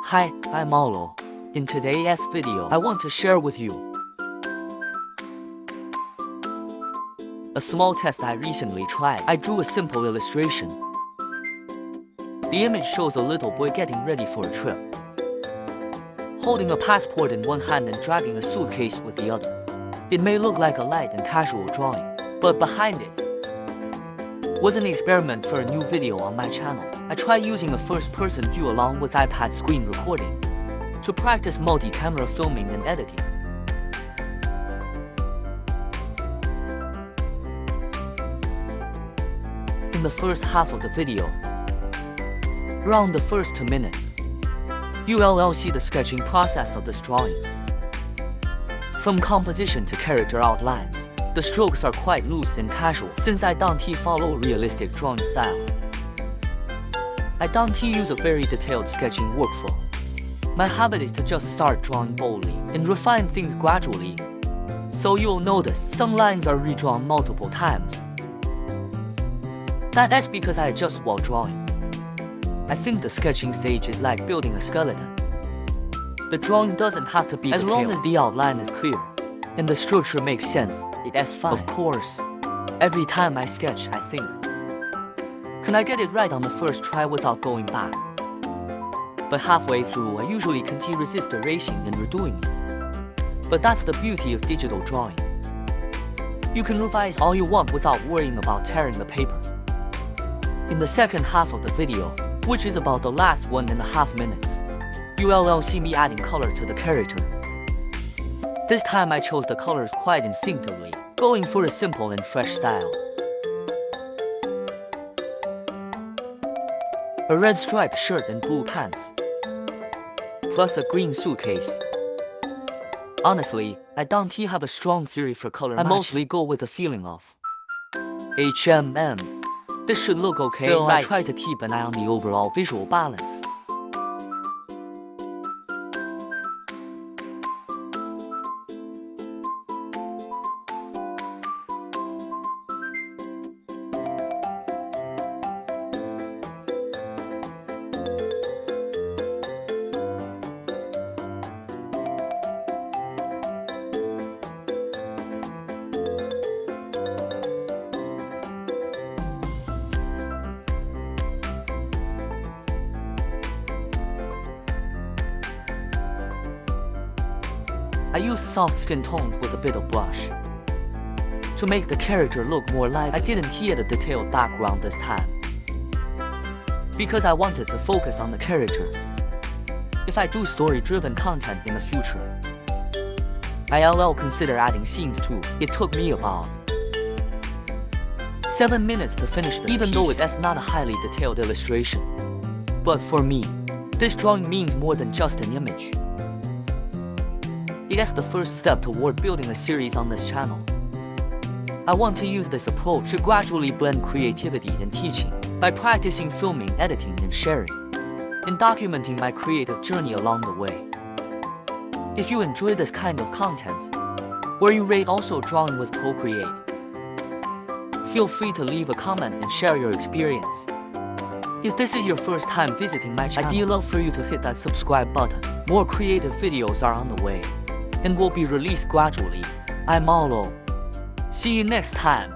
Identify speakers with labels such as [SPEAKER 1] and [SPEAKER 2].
[SPEAKER 1] Hi, I'm Olo. In today's video, I want to share with you a small test I recently tried. I drew a simple illustration. The image shows a little boy getting ready for a trip, holding a passport in one hand and dragging a suitcase with the other. It may look like a light and casual drawing, but behind it was an experiment for a new video on my channel. I tried using a first-person view along with iPad screen recording to practice multi-camera filming and editing. In the first half of the video, around the first 2 minutes, you'll see the sketching process of this drawing. From composition to character outlines, the strokes are quite loose and casual since I don't follow realistic drawing style. I don't use a very detailed sketching workflow. My habit is to just start drawing boldly and refine things gradually. So you'll notice some lines are redrawn multiple times. That's because I adjust while drawing. I think the sketching stage is like building a skeleton. The drawing doesn't have to be detailed. As long as the outline is clear and the structure makes sense, that's fine. Of course, every time I sketch, I think, can I get it right on the first try without going back? But halfway through, I usually can't resist erasing and redoing it. But that's the beauty of digital drawing. You can revise all you want without worrying about tearing the paper. In the second half of the video, which is about the last 1.5 minutes, you'll see me adding color to the character. This time I chose the colors quite instinctively, going for a simple and fresh style. A red striped shirt and blue pants, plus a green suitcase. Honestly, I don't have a strong theory for color matching. I mostly go with the feeling of HMM. This should look okay. Still, I try to keep an eye on the overall visual balance. I used soft skin tones with a bit of blush to make the character look more live. I didn't add a detailed background this time because I wanted to focus on the character. If I do story-driven content in the future, I'll consider adding scenes too. It took me about 7 minutes to finish this even piece. Though that's not a highly detailed illustration. But for me, this drawing means more than just an image. That's the first step toward building a series on this channel. I want to use this approach to gradually blend creativity and teaching by practicing filming, editing, and sharing, and documenting my creative journey along the way. If you enjoy this kind of content, or you rate also drawing with Procreate, feel free to leave a comment and share your experience. If this is your first time visiting my channel, I'd love for you to hit that subscribe button. More creative videos are on the way and will be released gradually. I'm Olo. See you next time.